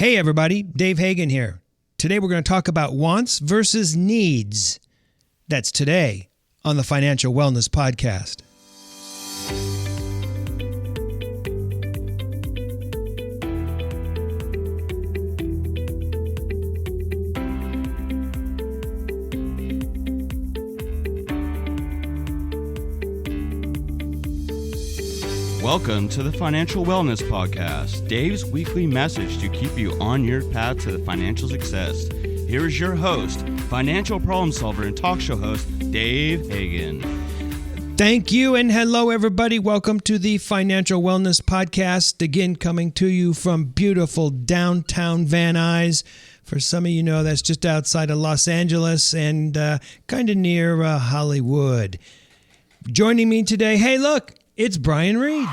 Hey everybody, Dave Hagan here. Today we're going to talk about wants versus needs. That's today on the Financial Wellness Podcast. Welcome to the Financial Wellness Podcast, Dave's weekly message to keep you on your path to the financial success. Here is your host, financial problem solver and talk show host, Dave Hagan. Thank you and hello everybody. Welcome to the Financial Wellness Podcast, again coming to you from beautiful downtown Van Nuys. For some of you know, that's just outside of Los Angeles and kind of near Hollywood. Joining me today, hey look, it's Brian Reed.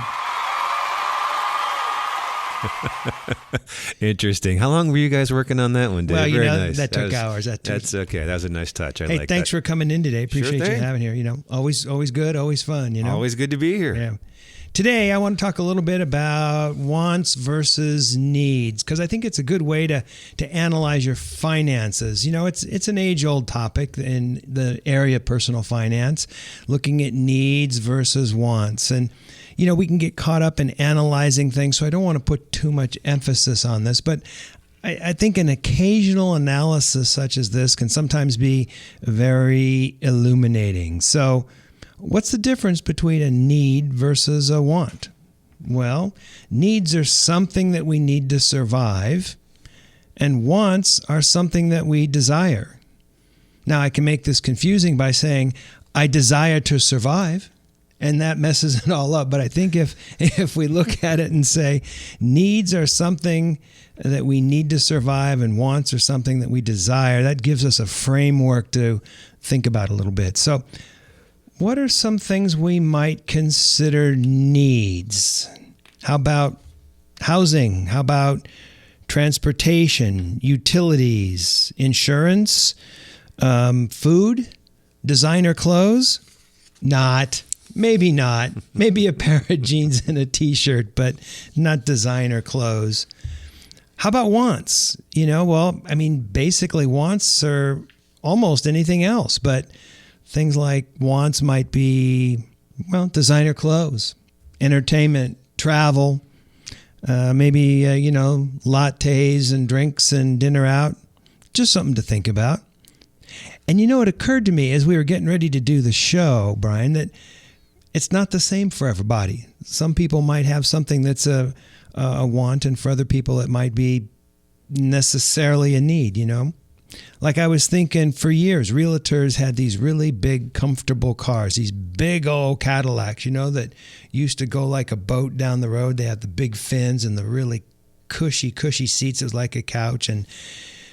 Interesting. How long were you guys working on that one, Dave? Well, Very nice. that took hours. That's okay. That was a nice touch. Hey, thanks for coming in today. Appreciate you having here. Always good, always fun. Always good to be here. Yeah. Today, I want to talk a little bit about wants versus needs, because I think it's a good way to analyze your finances. It's an age-old topic in the area of personal finance, looking at needs versus wants. And, we can get caught up in analyzing things, so I don't want to put too much emphasis on this. But I think an occasional analysis such as this can sometimes be very illuminating. So, what's the difference between a need versus a want? Well, needs are something that we need to survive, and wants are something that we desire. Now, I can make this confusing by saying, I desire to survive, and that messes it all up. But I think if we look at it and say, needs are something that we need to survive, and wants are something that we desire, that gives us a framework to think about a little bit. So, what are some things we might consider needs? How about housing? How about transportation, utilities, insurance, food, designer clothes? Maybe not. Maybe a pair of jeans and a t-shirt, but not designer clothes. How about wants? Basically wants are almost anything else, but things like wants might be, designer clothes, entertainment, travel, maybe, lattes and drinks and dinner out. Just something to think about. And it occurred to me as we were getting ready to do the show, Brian, that it's not the same for everybody. Some people might have something that's a want, and for other people it might be necessarily a need, Like I was thinking for years, realtors had these really big, comfortable cars, these big old Cadillacs, that used to go like a boat down the road. They had the big fins and the really cushy seats. It was like a couch. And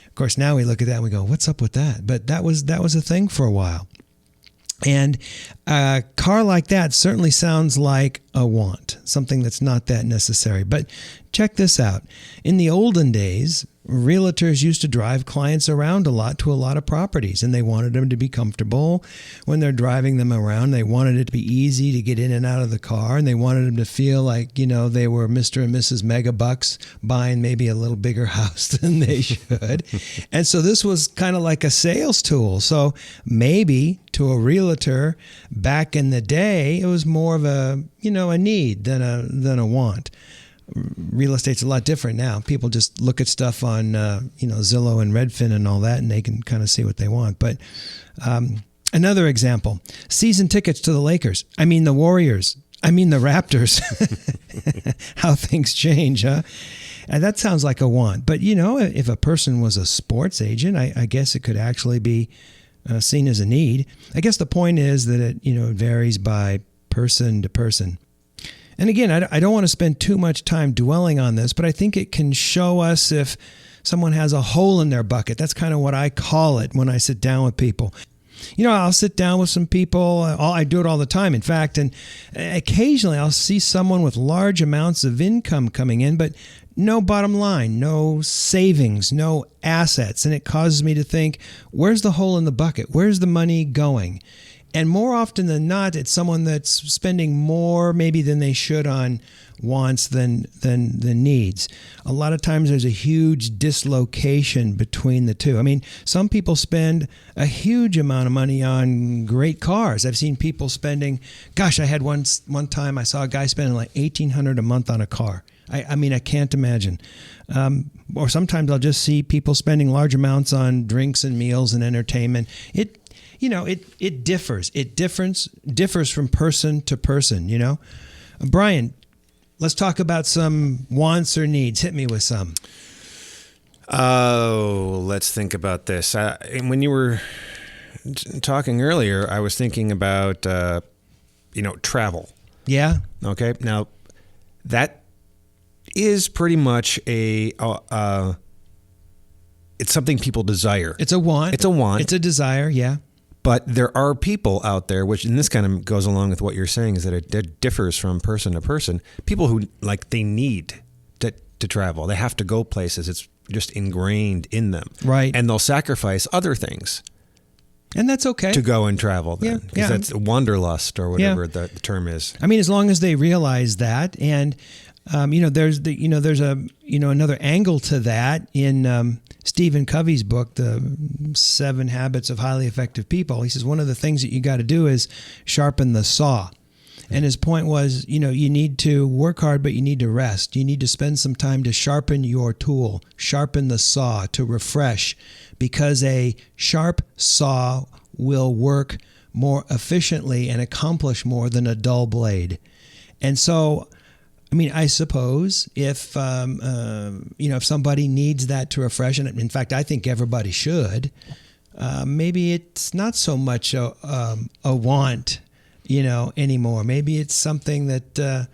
of course, now we look at that and we go, what's up with that? But that was a thing for a while. And a car like that certainly sounds like a want, something that's not that necessary. But check this out. In the olden days, realtors used to drive clients around a lot to a lot of properties, and they wanted them to be comfortable when they're driving them around. They wanted it to be easy to get in and out of the car, and they wanted them to feel like, they were Mr. and Mrs. Megabucks buying maybe a little bigger house than they should. And so this was kind of like a sales tool. So maybe to a realtor back in the day, it was more of a need than a want. Real estate's a lot different now. People just look at stuff on, Zillow and Redfin and all that, and they can kind of see what they want. But another example, season tickets to the Lakers. The Warriors. The Raptors. How things change, huh? And that sounds like a want. But, if a person was a sports agent, I guess it could actually be seen as a need. I guess the point is that it varies by person to person. And again, I don't want to spend too much time dwelling on this, but I think it can show us if someone has a hole in their bucket. That's kind of what I call it when I sit down with people. I'll sit down with some people. I do it all the time, in fact, and occasionally I'll see someone with large amounts of income coming in, but no bottom line, no savings, no assets. And it causes me to think, where's the hole in the bucket? Where's the money going? And more often than not, it's someone that's spending more maybe than they should on wants than needs. A lot of times there's a huge dislocation between the two. I mean, some people spend a huge amount of money on great cars. I've seen people spending, gosh, I had one time I saw a guy spending like $1,800 a month on a car. I mean, I can't imagine. Or sometimes I'll just see people spending large amounts on drinks and meals and entertainment. It differs. It differs from person to person, Brian, let's talk about some wants or needs. Hit me with some. Oh, let's think about this. When you were talking earlier, I was thinking about, travel. Yeah. Okay. Now, that is pretty much it's something people desire. It's a want. It's a want. It's a desire, yeah. But there are people out there, and this kind of goes along with what you're saying, is that it differs from person to person. People who, they need to travel. They have to go places. It's just ingrained in them. Right. And they'll sacrifice other things. And that's okay. To go and travel then. Yeah. That's wanderlust or whatever the term is. I mean, as long as they realize that, and there's another angle to that in Stephen Covey's book, The 7 Habits of Highly Effective People. He says one of the things that you got to do is sharpen the saw. And his point was, you need to work hard, but you need to rest. You need to spend some time to sharpen your tool, sharpen the saw, to refresh, because a sharp saw will work more efficiently and accomplish more than a dull blade. And so, I mean, I suppose if somebody needs that to refresh, and in fact, I think everybody should, maybe it's not so much a want, anymore. Maybe it's something that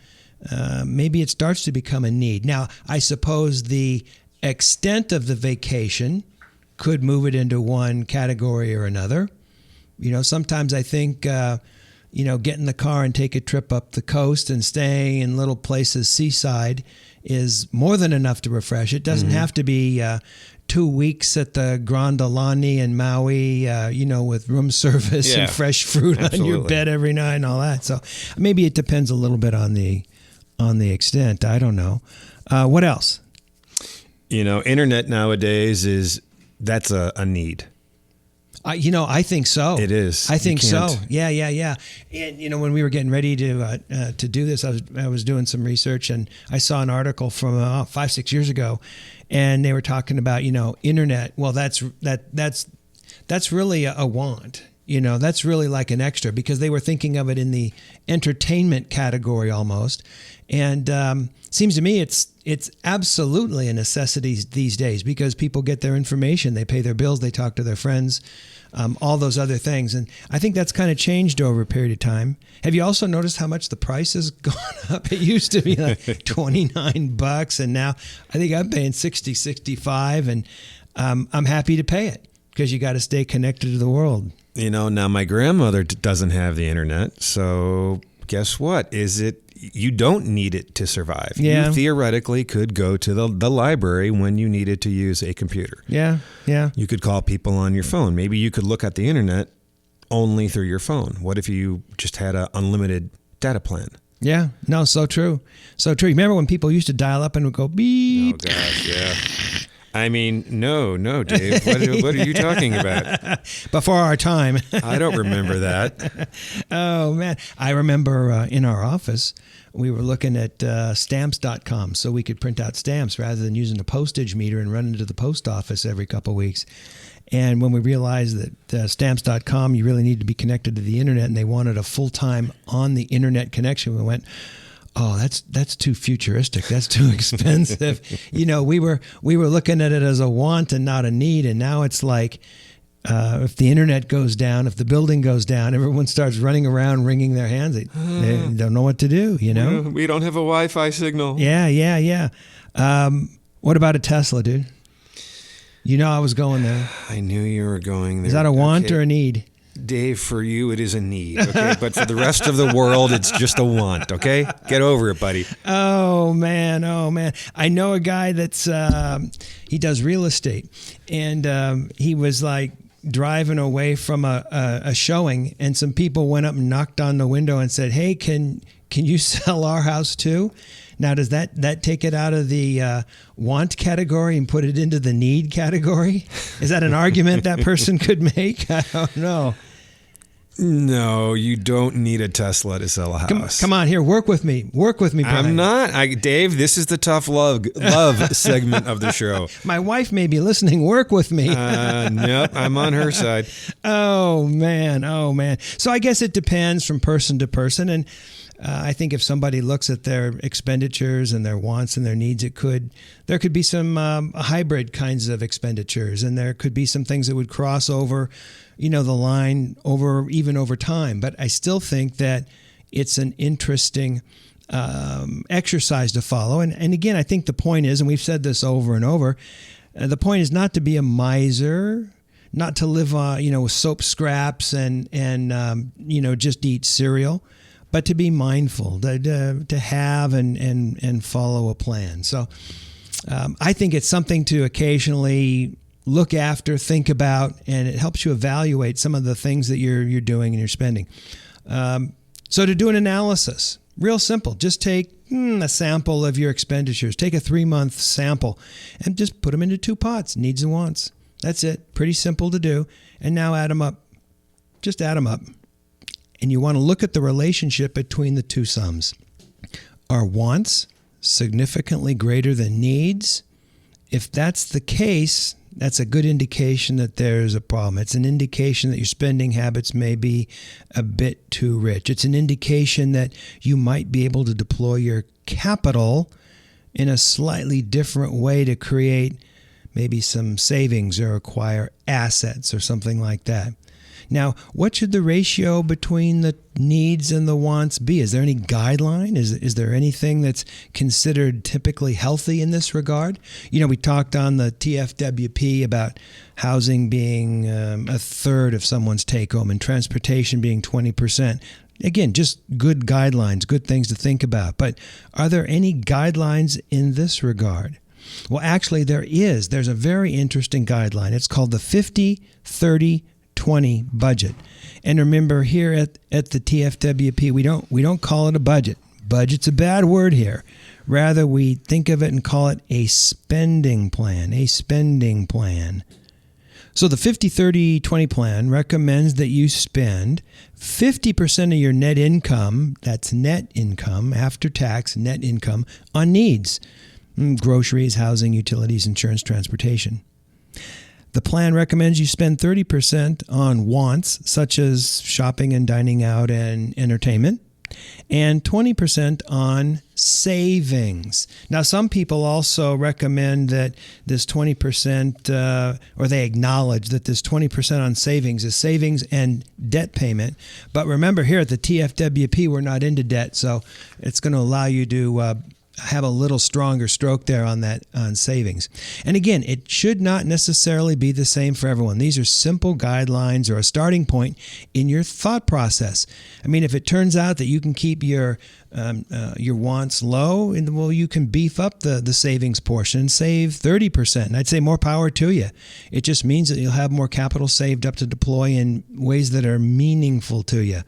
maybe it starts to become a need. Now, I suppose the extent of the vacation could move it into one category or another. Sometimes I think, get in the car and take a trip up the coast and staying in little places seaside is more than enough to refresh. It doesn't have to be 2 weeks at the Grand Alani in Maui, with room service and fresh fruit on your bed every night and all that. So maybe it depends a little bit on the extent. I don't know. What else? Internet nowadays that's a need. I think so. It is. I think so. Yeah. And when we were getting ready to do this, I was doing some research, and I saw an article from 5-6 years ago, and they were talking about internet. Well, that's really a want. That's really like an extra, because they were thinking of it in the entertainment category almost. And seems to me it's absolutely a necessity these days, because people get their information, they pay their bills, they talk to their friends, all those other things. And I think that's kind of changed over a period of time. Have you also noticed how much the price has gone up? It used to be like $29, and now I think I'm paying $60, $65, and I'm happy to pay it, because you got to stay connected to the world. Now my grandmother doesn't have the internet, so guess what? You don't need it to survive. Yeah. You theoretically could go to the library when you needed to use a computer. Yeah. You could call people on your phone. Maybe you could look at the internet only through your phone. What if you just had an unlimited data plan? Yeah. No, so true. So true. Remember when people used to dial up and would go beep? Oh, gosh, yeah. I mean, no, Dave. What are you talking about? Before our time. I don't remember that. Oh, man. I remember in our office, we were looking at stamps.com so we could print out stamps rather than using a postage meter and running to the post office every couple of weeks. And when we realized that stamps.com, you really need to be connected to the internet, and they wanted a full-time on the internet connection, we went, oh, that's too futuristic. That's too expensive. We were looking at it as a want and not a need. And now it's like, if the internet goes down, if the building goes down, everyone starts running around wringing their hands. They don't know what to do, We don't have a Wi-Fi signal. Yeah. What about a Tesla, dude? I was going there. I knew you were going there. Is that a want or a need? Dave, for you, it is a need, okay? But for the rest of the world, it's just a want, okay? Get over it, buddy. Oh, man. I know a guy that's, he does real estate, and he was like driving away from a showing, and some people went up and knocked on the window and said, hey, can you sell our house too? Now, does that take it out of the want category and put it into the need category? Is that an argument that person could make? I don't know. No, you don't need a Tesla to sell a house. Come on, here, work with me. Work with me, Brian. I'm not. Dave, this is the tough love segment of the show. My wife may be listening. Work with me. Nope, I'm on her side. Oh, man. So I guess it depends from person to person. And I think if somebody looks at their expenditures and their wants and their needs, there could be some hybrid kinds of expenditures, and there could be some things that would cross over, the line over time. But I still think that it's an interesting exercise to follow. And again, I think the point is, and we've said this over and over, the point is not to be a miser, not to live with soap scraps and just eat cereal, but to be mindful, to have and follow a plan. So I think it's something to occasionally look after, think about, and it helps you evaluate some of the things that you're doing and you're spending. So to do an analysis, real simple, just take a sample of your expenditures. Take a 3-month sample and just put them into 2 pots, needs and wants. That's it. Pretty simple to do. And now add them up. Just add them up. And you want to look at the relationship between the two sums. Are wants significantly greater than needs? If that's the case, that's a good indication that there's a problem. It's an indication that your spending habits may be a bit too rich. It's an indication that you might be able to deploy your capital in a slightly different way to create maybe some savings or acquire assets or something like that. Now, what should the ratio between the needs and the wants be? Is there any guideline? Is there anything that's considered typically healthy in this regard? We talked on the TFWP about housing being a third of someone's take home and transportation being 20%. Again, just good guidelines, good things to think about. But are there any guidelines in this regard? Well, actually, there is. There's a very interesting guideline. It's called the 50-30-20 budget. And remember, here at the TFWP, we don't call it a budget. Budget's a bad word here. Rather, we think of it and call it a spending plan. So the 50-30-20 plan recommends that you spend 50% of your net income, that's net income, after tax net income, on needs. Groceries, housing, utilities, insurance, transportation. The plan recommends you spend 30% on wants, such as shopping and dining out and entertainment, and 20% on savings. Now, some people also recommend that this 20%, or they acknowledge that this 20% on savings is savings and debt payment. But remember, here at the TFWP, we're not into debt, so it's going to allow you to have a little stronger stroke there on savings. And again, it should not necessarily be the same for everyone. These are simple guidelines or a starting point in your thought process. I mean, if it turns out that you can keep your wants low, well, you can beef up the savings portion and save 30%. And I'd say more power to you. It just means that you'll have more capital saved up to deploy in ways that are meaningful to you.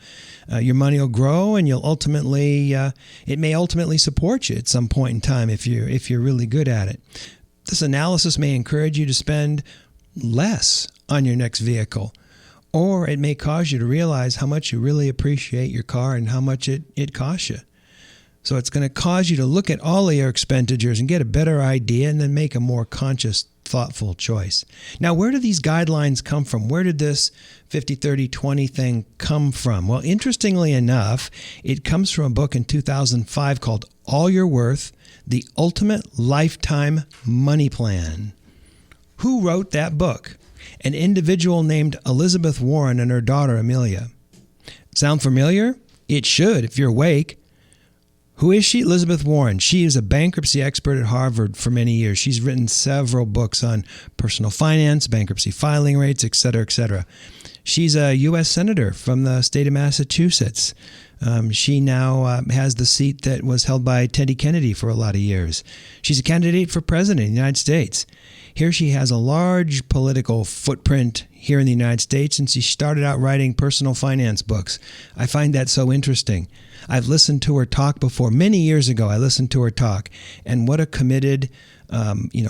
Your money will grow, and it may ultimately support you at some point in time if you're really good at it. This analysis may encourage you to spend less on your next vehicle, or it may cause you to realize how much you really appreciate your car and how much it costs you. So it's going to cause you to look at all of your expenditures and get a better idea and then make a more conscious, thoughtful choice. Now, where do these guidelines come from? Where did this 50-30-20 thing come from? Well, interestingly enough, it comes from a book in 2005 called All You're Worth, The Ultimate Lifetime Money Plan. Who wrote that book? An individual named Elizabeth Warren and her daughter Amelia. Sound familiar? It should if you're awake. Who is she? Elizabeth Warren. She is a bankruptcy expert at Harvard for many years. She's written several books on personal finance, bankruptcy filing rates, et cetera, et cetera. She's a U.S. Senator from the state of Massachusetts. She now has the seat that was held by Teddy Kennedy for a lot of years. She's a candidate for president of the United States. here she has a large political footprint here in the United States, and she started out writing personal finance books. I find that so interesting. I've listened to her talk before. Many years ago, I listened to her talk, and what a committed,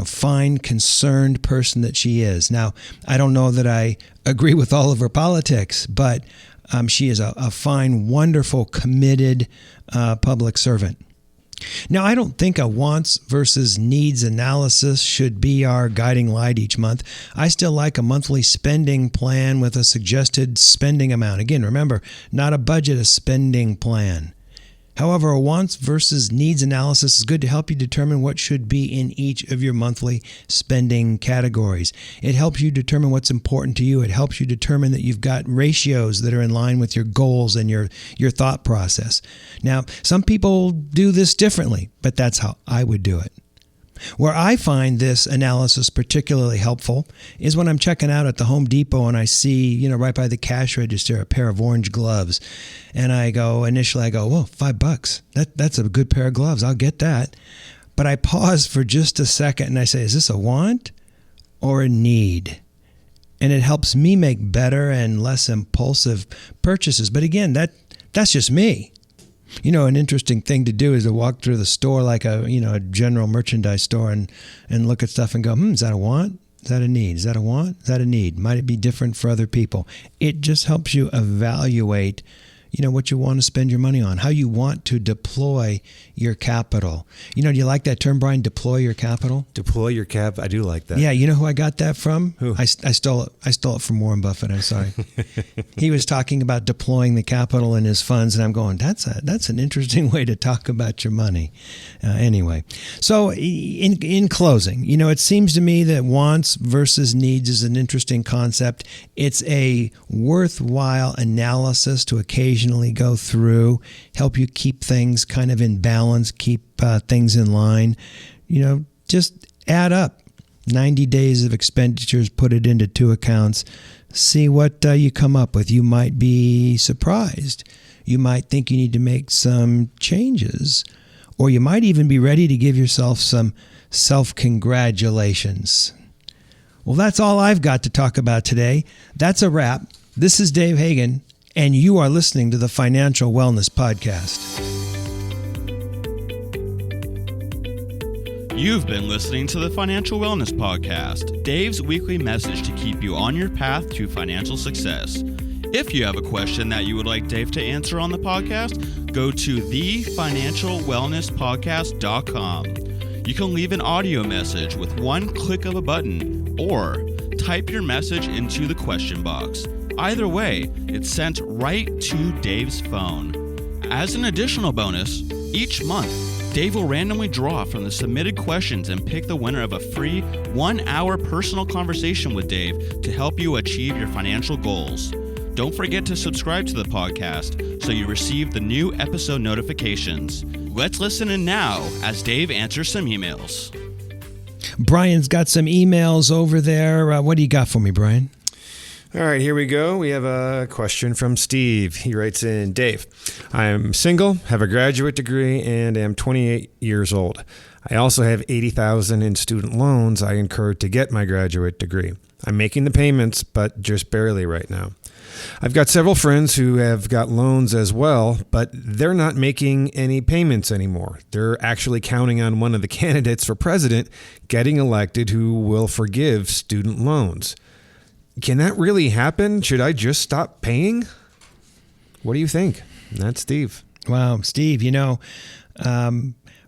fine, concerned person that she is. Now, I don't know that I agree with all of her politics, but she is a fine, wonderful, committed public servant. Now, I don't think a wants versus needs analysis should be our guiding light each month. I still like a monthly spending plan with a suggested spending amount. Again, remember, not a budget, a spending plan. However, a wants versus needs analysis is good to help you determine what should be in each of your monthly spending categories. It helps you determine what's important to you. It helps you determine that you've got ratios that are in line with your goals and your thought process. Now, some people do this differently, but that's how I would do it. Where I find this analysis particularly helpful is when I'm checking out at the Home Depot and I see, right by the cash register, a pair of orange gloves. And initially I go, whoa, $5. That's a good pair of gloves. I'll get that. But I pause for just a second and I say, is this a want or a need? And it helps me make better and less impulsive purchases. But again, that's just me. An interesting thing to do is to walk through the store like a general merchandise store and look at stuff and go, is that a want? Is that a need? Is that a want? Is that a need? Might it be different for other people? It just helps you evaluate, what you want to spend your money on, how you want to deploy your capital. Do you like that term, Brian, deploy your capital? Deploy your cap. I do like that. Yeah, you know who I got that from? Who? I stole it. I stole it from Warren Buffett. I'm sorry. He was talking about deploying the capital in his funds, and I'm going, that's an interesting way to talk about your money. Anyway, so in closing, it seems to me that wants versus needs is an interesting concept. It's a worthwhile analysis to occasionally go through, help you keep things kind of in balance, keep things in line. Just add up 90 days of expenditures, put it into 2 accounts, see what you come up with. You might be surprised. You might think you need to make some changes, or you might even be ready to give yourself some self-congratulations. Well, that's all I've got to talk about today. That's a wrap. This is Dave Hagan, and you are listening to the Financial Wellness Podcast. You've been listening to the Financial Wellness Podcast, Dave's weekly message to keep you on your path to financial success. If you have a question that you would like Dave to answer on the podcast, go to thefinancialwellnesspodcast.com. You can leave an audio message with one click of a button or type your message into the question box. Either way, it's sent right to Dave's phone. As an additional bonus, each month, Dave will randomly draw from the submitted questions and pick the winner of a free 1-hour personal conversation with Dave to help you achieve your financial goals. Don't forget to subscribe to the podcast so you receive the new episode notifications. Let's listen in now as Dave answers some emails. Brian's got some emails over there. What do you got for me, Brian? All right, here we go. We have a question from Steve. He writes in, Dave, I'm single, have a graduate degree, and am 28 years old. I also have $80,000 in student loans I incurred to get my graduate degree. I'm making the payments, but just barely right now. I've got several friends who have got loans as well, but they're not making any payments anymore. They're actually counting on one of the candidates for president getting elected who will forgive student loans. Can that really happen? Should I just stop paying? What do you think? That's Steve. Wow, Steve,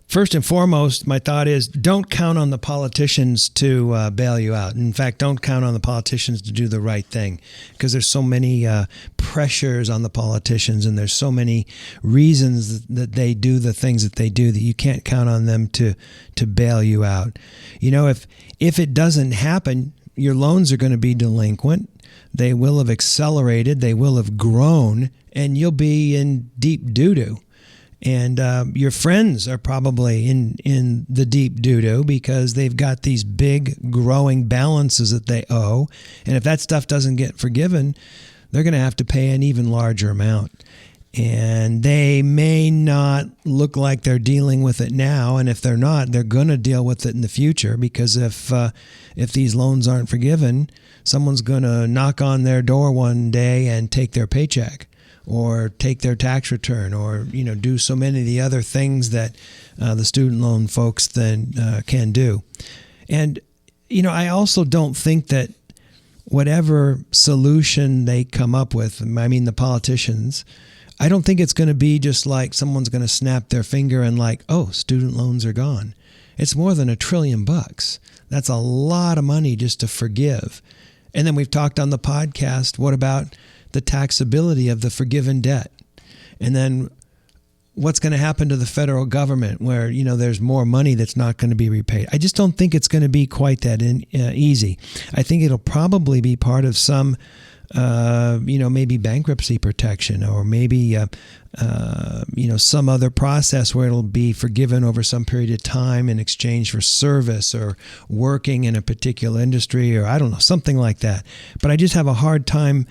first and foremost, my thought is don't count on the politicians to bail you out. In fact, don't count on the politicians to do the right thing, because there's so many pressures on the politicians and there's so many reasons that they do the things that they do that you can't count on them to bail you out. If it doesn't happen, your loans are going to be delinquent. They will have accelerated. They will have grown, and you'll be in deep doo-doo. And your friends are probably in the deep doo-doo because they've got these big growing balances that they owe. And if that stuff doesn't get forgiven, they're going to have to pay an even larger amount. And they may not look like they're dealing with it now, and if they're not, they're going to deal with it in the future, because if these loans aren't forgiven, someone's going to knock on their door one day and take their paycheck, or take their tax return, or do so many of the other things that the student loan folks then can do. And I also don't think that whatever solution they come up with, I mean the politicians, I don't think it's going to be just like someone's going to snap their finger and like, oh, student loans are gone. It's more than $1 trillion. That's a lot of money just to forgive. And then we've talked on the podcast, what about the taxability of the forgiven debt? And then what's going to happen to the federal government where, there's more money that's not going to be repaid? I just don't think it's going to be quite that easy. I think it'll probably be part of some maybe bankruptcy protection, or maybe, some other process where it'll be forgiven over some period of time in exchange for service or working in a particular industry, or I don't know, something like that. But I just have a hard time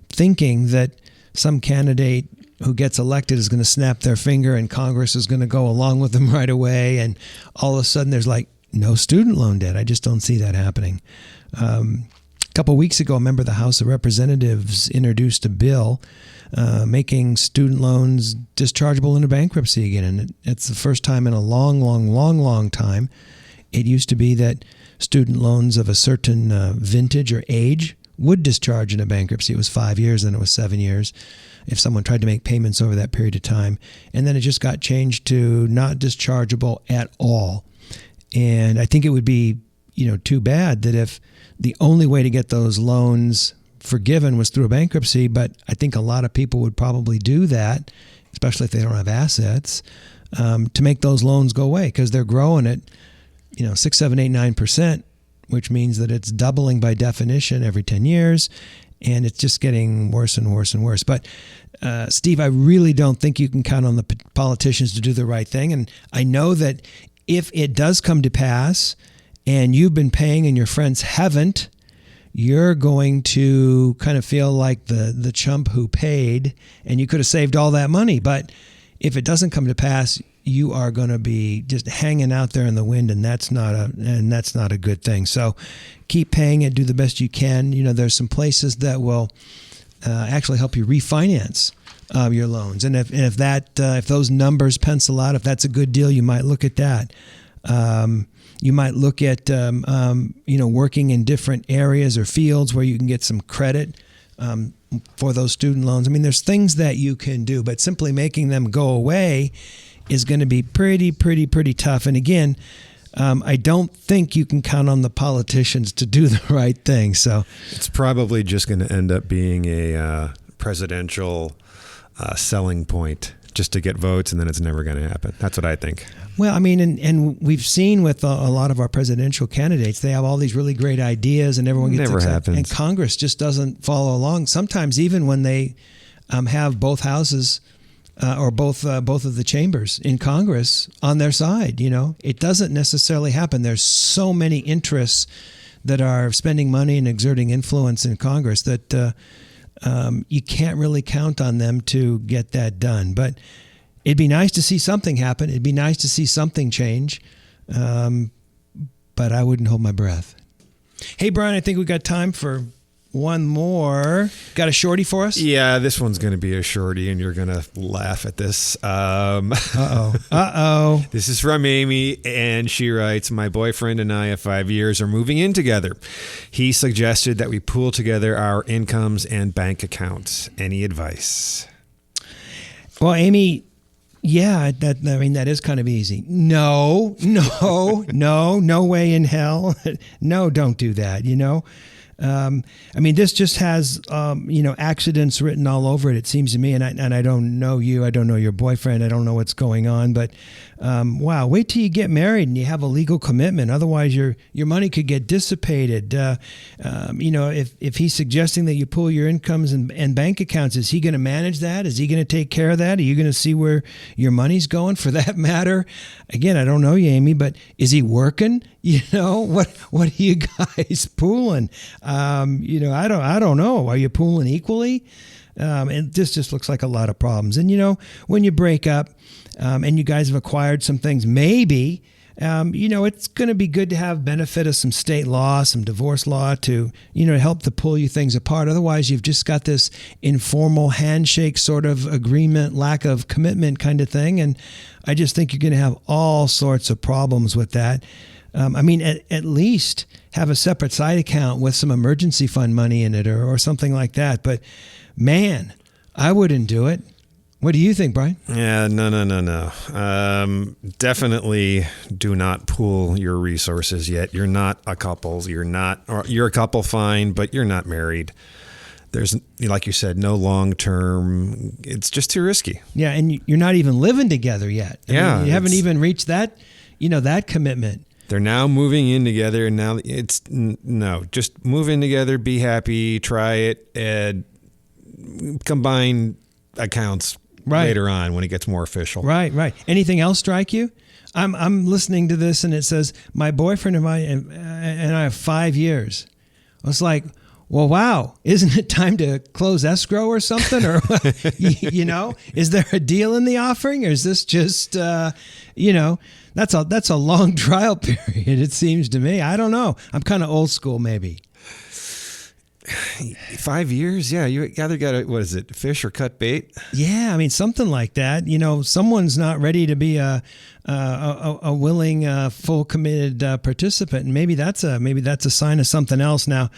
thinking that some candidate who gets elected is going to snap their finger and Congress is going to go along with them right away. And all of a sudden there's like no student loan debt. I just don't see that happening. A couple of weeks ago, a member of the House of Representatives introduced a bill making student loans dischargeable into bankruptcy again. And it's the first time in a long time. It used to be that student loans of a certain vintage or age would discharge into bankruptcy. It was 5 years, then it was 7 years if someone tried to make payments over that period of time. And then it just got changed to not dischargeable at all. And I think it would be, too bad that if the only way to get those loans forgiven was through a bankruptcy, but I think a lot of people would probably do that, especially if they don't have assets, to make those loans go away, because they're growing at 6, 7, 8, 9%, which means that it's doubling by definition every 10 years, and it's just getting worse and worse and worse. But Steve, I really don't think you can count on the politicians to do the right thing. And I know that if it does come to pass and you've been paying and your friends haven't, you're going to kind of feel like the chump who paid, and you could have saved all that money. But if it doesn't come to pass, you are going to be just hanging out there in the wind, and that's not a good thing. So keep paying it, do the best you can. There's some places that will actually help you refinance your loans, and if those numbers pencil out, if that's a good deal, you might look at that. You might look at working in different areas or fields where you can get some credit for those student loans. I mean, there's things that you can do, but simply making them go away is going to be pretty tough. And again, I don't think you can count on the politicians to do the right thing. So it's probably just going to end up being a presidential selling point just to get votes, and then it's never going to happen. That's what I think. Well, I mean, and we've seen with a lot of our presidential candidates, they have all these really great ideas, and everyone gets excited. Happens. And Congress just doesn't follow along. Sometimes even when they have both houses or both of the chambers in Congress on their side, it doesn't necessarily happen. There's so many interests that are spending money and exerting influence in Congress that you can't really count on them to get that done. But it'd be nice to see something happen. It'd be nice to see something change. But I wouldn't hold my breath. Hey, Brian, I think we got time for one more. Got a shorty for us? Yeah, this one's going to be a shorty, and you're going to laugh at this. Uh-oh. This is from Amy, and she writes, my boyfriend and I of 5 years are moving in together. He suggested that we pool together our incomes and bank accounts. Any advice? Well, Amy, yeah, that is kind of easy. No way in hell. No, don't do that, this just has, accidents written all over it, it seems to me. And I don't know you. I don't know your boyfriend. I don't know what's going on. But, wow, wait till you get married and you have a legal commitment. Otherwise, your money could get dissipated. If he's suggesting that you pool your incomes and bank accounts, is he going to manage that? Is he going to take care of that? Are you going to see where your money's going, for that matter? Again, I don't know you, Amy, but is he working? What are you guys pooling? I don't know. Are you pooling equally? And this just looks like a lot of problems. And, when you break up and you guys have acquired some things, maybe, it's going to be good to have benefit of some state law, some divorce law to help to pull you things apart. Otherwise, you've just got this informal handshake sort of agreement, lack of commitment kind of thing. And I just think you're going to have all sorts of problems with that. At least have a separate side account with some emergency fund money in it or something like that. But man, I wouldn't do it. What do you think, Brian? Yeah, no. Definitely do not pool your resources yet. You're not a couple. You're a couple, fine, but you're not married. There's, like you said, no long term. It's just too risky. Yeah, and you're not even living together yet. You haven't even reached that, that commitment. They're now moving in together, and now just move in together, be happy, try it, and combine accounts later on when it gets more official. Right. Anything else strike you? I'm listening to this, and it says my boyfriend and I have 5 years. I was like, well, wow, isn't it time to close escrow or something? Or, is there a deal in the offering, or is this just, that's a long trial period, it seems to me. I don't know. I'm kind of old school, maybe. 5 years? Yeah, you either got to, fish or cut bait? Yeah, something like that. Someone's not ready to be a willing, full committed participant, and maybe that's a sign of something else. Now,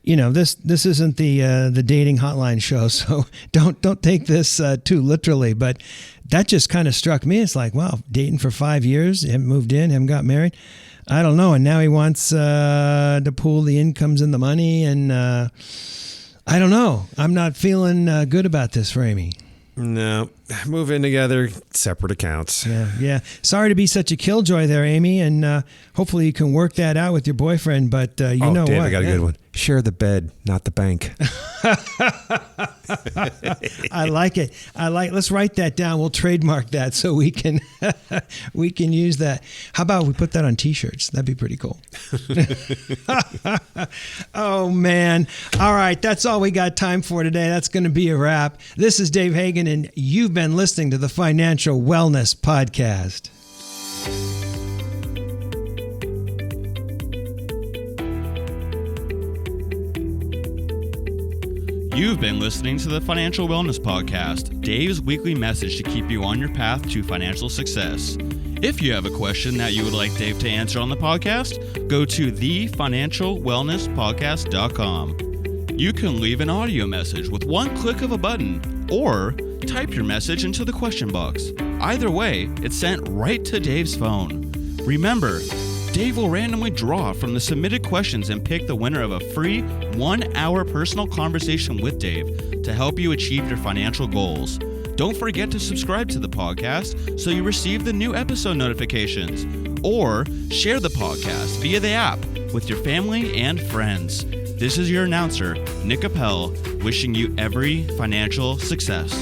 this isn't the dating hotline show, so don't take this too literally. But that just kind of struck me. It's like, wow, dating for 5 years, haven't moved in, haven't got married. I don't know. And now he wants to pool the incomes and the money. And I don't know. I'm not feeling good about this for Amy. No. Move in together, separate accounts. Yeah. Sorry to be such a killjoy there, Amy. And hopefully you can work that out with your boyfriend. But Dave, what? I got a good one. Share the bed, not the bank. I like it. Let's write that down. We'll trademark that so we can use that. How about we put that on t-shirts? That'd be pretty cool. Oh man. All right. That's all we got time for today. That's going to be a wrap. This is Dave Hagan, and you've been listening to the Financial Wellness Podcast. You've been listening to the Financial Wellness Podcast, Dave's weekly message to keep you on your path to financial success. If you have a question that you would like Dave to answer on the podcast, go to thefinancialwellnesspodcast.com. You can leave an audio message with one click of a button, or type your message into the question box. Either way, it's sent right to Dave's phone. Remember, Dave will randomly draw from the submitted questions and pick the winner of a free 1-hour personal conversation with Dave to help you achieve your financial goals. Don't forget to subscribe to the podcast so you receive the new episode notifications, or share the podcast via the app with your family and friends. This is your announcer, Nick Appel, wishing you every financial success.